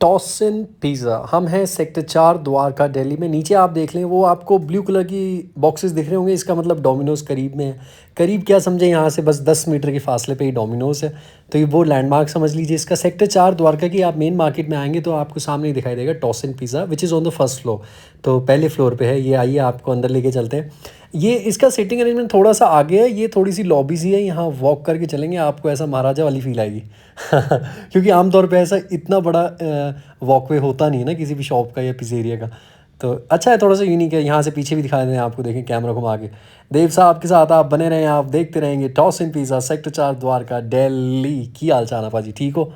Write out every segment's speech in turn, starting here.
टॉसिन pizza. हम हैं sector 4 Dwarka Delhi में। नीचे आप देख लें वो आपको ब्लू कलर की बॉक्सेस दिख रहे होंगे, इसका मतलब डोमिनोज़ करीब में है। करीब क्या समझे, यहाँ से बस 10 मीटर के फासले पे ही डोमिनोज़ है। तो ये वो लैंडमार्क समझ लीजिए इसका। सेक्टर 4 द्वारका की आप मेन मार्केट में आएंगे तो आपको सामने ही दिखाई देगा Tossin pizza which is on the first floor. तो पहले फ्लोर पे है ये। आइए आपको अंदर लेके चलते हैं। ये इसका सीटिंग अरेंजमेंट थोड़ा सा आगे है, ये थोड़ी सी लॉबी सी है, यहाँ वॉक करके चलेंगे आपको ऐसा महाराजा वाली फील आएगी। क्योंकि आमतौर पे ऐसा इतना बड़ा वॉकवे होता नहीं है ना किसी भी शॉप का या पिज़्ज़ेरिया का। तो अच्छा है, थोड़ा सा यूनिक है। यहाँ से पीछे भी दिखा दें आपको, देखें कैमरा घुमा के। देव साहब के साथ आप बने रहें, आप देखते रहेंगे टॉसिन पिज़्ज़ा सेक्टर 4 द्वारका दिल्ली। की हाल चाल है पाजी, ठीक हो?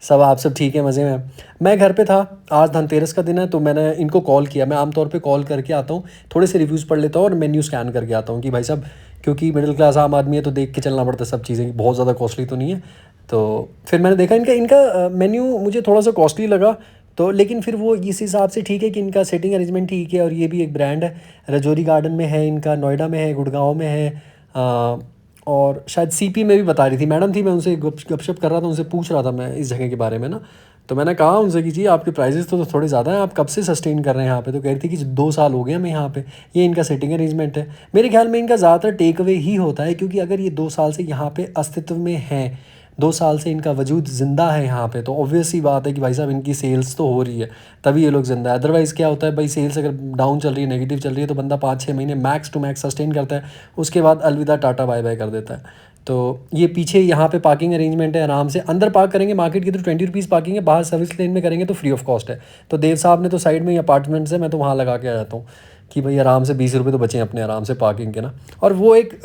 आप सब ठीक है, मज़े में? मैं घर पे था, आज धनतेरस का दिन है तो मैंने इनको कॉल किया। मैं आमतौर पे कॉल करके आता हूँ, थोड़े से रिव्यूज़ पढ़ लेता हूँ और मेन्यू स्कैन करके आता हूँ कि भाई साहब, क्योंकि मिडिल क्लास आम आदमी है तो देख के चलना पड़ता है सब चीज़ें, बहुत ज़्यादा कॉस्टली तो नहीं है। तो फिर मैंने देखा इनका इनका मेन्यू मुझे थोड़ा सा कॉस्टली लगा। तो लेकिन फिर वो इस हिसाब से ठीक है कि इनका सेटिंग अरेंजमेंट ठीक है, और ये भी एक ब्रांड है। रजौरी गार्डन में है इनका, नोएडा में है, गुड़गांव में है, और शायद सीपी में भी बता रही थी मैडम थी। मैं उनसे गपशप कर रहा था, उनसे पूछ रहा था मैं इस जगह के बारे में ना। तो मैंने कहा उनसे कि जी आपके प्राइजेस तो थोड़े ज़्यादा हैं, आप कब से सस्टेन कर रहे हैं यहाँ पे? तो कह रही थी कि 2 साल हो गए हमें यहाँ पे। ये इनका सेटिंग अरेंजमेंट है। मेरे ख्याल में इनका ज़्यादातर टेक अवे ही होता है, क्योंकि अगर ये 2 साल से यहाँ पे अस्तित्व में हैं, 2 साल से इनका वजूद ज़िंदा है यहाँ पे, तो ऑब्वियस सी बात है कि भाई साहब इनकी सेल्स तो हो रही है, तभी ये लोग ज़िंदा है। अदरवाइज़ क्या होता है भाई, सेल्स अगर डाउन चल रही है, नेगेटिव चल रही है, तो बंदा 5-6 महीने मैक्स टू मैक्स सस्टेन करता है, उसके बाद अलविदा टाटा बाय बाय कर देता है। तो ये पीछे यहाँ पे पार्किंग अरेंजमेंट है, आराम से अंदर पार्क करेंगे। मार्केट की तो 20 रुपीज़ पार्किंग है, बाहर सर्विस लेन में करेंगे तो फ्री ऑफ कॉस्ट है। तो देव साहब ने तो साइड में ही अपार्टमेंट्स है, मैं तो वहाँ लगा के आ जाता हूँ कि भाई आराम से 20 रुपये तो बचें अपने आराम से पार्किंग के ना। और वो एक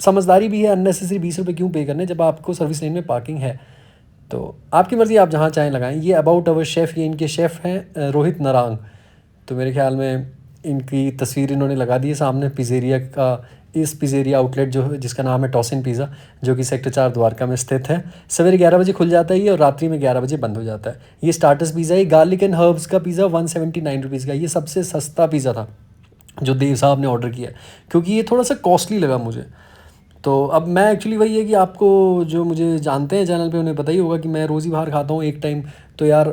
समझदारी भी है, अननेसेसरी 20 रुपये क्यों पे करने जब आपको सर्विस लेन में पार्किंग है। तो आपकी मर्ज़ी, आप जहाँ चाहें लगाएं। ये अबाउट अवर शेफ़, ये इनके शेफ़ हैं रोहित नारंग। तो मेरे ख्याल में इनकी तस्वीर इन्होंने लगा दी है सामने पिज़्ज़ेरिया का। इस पिज़्ज़ेरिया आउटलेट जो है, जिसका नाम है टॉसिन पिज़्ज़ा, जो कि सेक्टर 4 द्वारका में स्थित है। सवेरे 11 बजे खुल जाता है ये, और रात्रि में 11 बजे बंद हो जाता है। ये स्टार्टर्स पिज़्ज़ा है, गार्लिक एंड हर्ब्स का पिज़्ज़ा 179 रुपीज़ का। ये सबसे सस्ता पिज़्ज़ा था जो देव साहब ने ऑर्डर किया है, क्योंकि ये थोड़ा सा कॉस्टली लगा मुझे। तो अब मैं एक्चुअली वही है कि आपको जो मुझे जानते हैं चैनल पे उन्हें पता ही होगा कि मैं रोज़ ही बाहर खाता हूँ एक टाइम। तो यार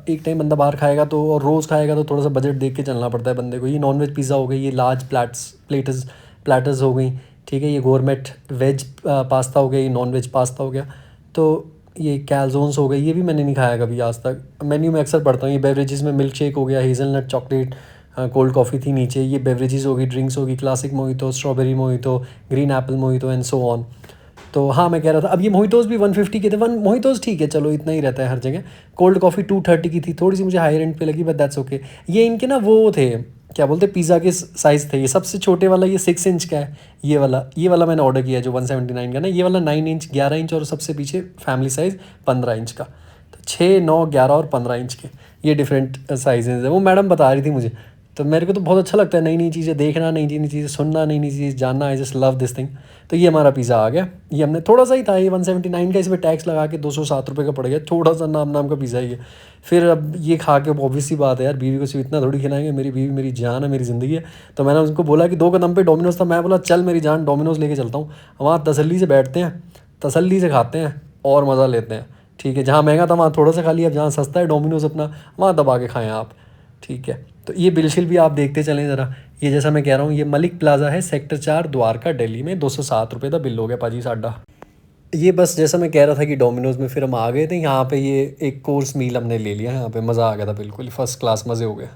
एक टाइम बंदा बाहर खाएगा तो, और रोज़ खाएगा तो थोड़ा सा बजट देख के चलना पड़ता है बंदे को। ये नॉन-वेज पिज़्ज़ा हो गई, ये लार्ज प्लेटर्स हो गई, ठीक है। ये गोरमेट वेज पास्ता हो गया, ये नॉन-वेज पास्ता हो गया। तो ये कैलज़ोन्स हो गई, ये भी मैंने नहीं खाया कभी आज तक। मेन्यू में अक्सर पढ़ता हूँ। ये बेवरेजेस में मिल्क शेक हो गया, हेज़लनट चॉकलेट, कोल्ड कॉफ़ी थी नीचे। ये बेवरेजेस होगी, ड्रिंक्स होगी, classic mojito, strawberry mojito, green Apple mojito and so on. तो हाँ, मैं कह रहा था अब ये मोहितोज़ भी 150 के थे। वन मोहितोज़ ठीक है, चलो इतना ही रहता है हर जगह। कोल्ड कॉफ़ी 230 की थी, थोड़ी सी मुझे हाई रेंट पे लगी, बट दैट्स ओके। ये इनके ना वो थे, क्या बोलते, पिज़्ज़ा के साइज़ थे। ये सबसे छोटे वाला ये 6 इंच का है। ये वाला मैंने ऑर्डर किया है जो 179 का ना। ये वाला 9 इंच, 11 इंच, और सबसे पीछे फैमिली साइज़ 15 इंच का। तो 6, 9, 11 और 15 इंच के ये डिफरेंट साइजेज़ हैं। वो मैडम बता रही थी मुझे। तो मेरे को तो बहुत अच्छा लगता है नई नई चीज़ें देखना, नई नई चीज़ें सुनना, नई नई चीज़ जानना। I just love this thing. तो ये हमारा पिज़्ज़ा आ गया। ये हमने थोड़ा सा ही था, ये 179 का, इसमें टैक्स लगा के 207 रुपये का पड़ गया। थोड़ा सा नाम का पिज़्ज़ा ही है। फिर अब ये खा के ऑब्वियस सी बात है यार, बीवी को सिर्फ इतना थोड़ी खिलाएंगे। मेरी बीवी मेरी जान है, मेरी ज़िंदगी है। तो मैंने उनको बोला कि 2 कदम पे डोमिनोज़ था, मैं बोला चल मेरी जान डोमिनोज़ लेके चलता हूँ। वहाँ तसल्ली से बैठते हैं, तसल्ली से खाते हैं और मज़ा लेते हैं, ठीक है। जहाँ महंगा था वहाँ थोड़ा सा खा लिया, अब जहाँ सस्ता है डोमिनोज़ अपना, वहाँ दबा के खाएँ आप, ठीक है। तो ये बिल शिल भी आप देखते चलें ज़रा। ये जैसा मैं कह रहा हूँ, ये मलिक प्लाजा है, सेक्टर 4 द्वारका दिल्ली में। 207 रुपये का बिल हो गया पाजी साडा। ये बस जैसा मैं कह रहा था कि डोमिनोज़ में फिर हम आ गए थे यहाँ पे। ये एक कोर्स मील हमने ले लिया, यहाँ पे मज़ा आ गया था, बिल्कुल फर्स्ट क्लास, मज़े हो गए।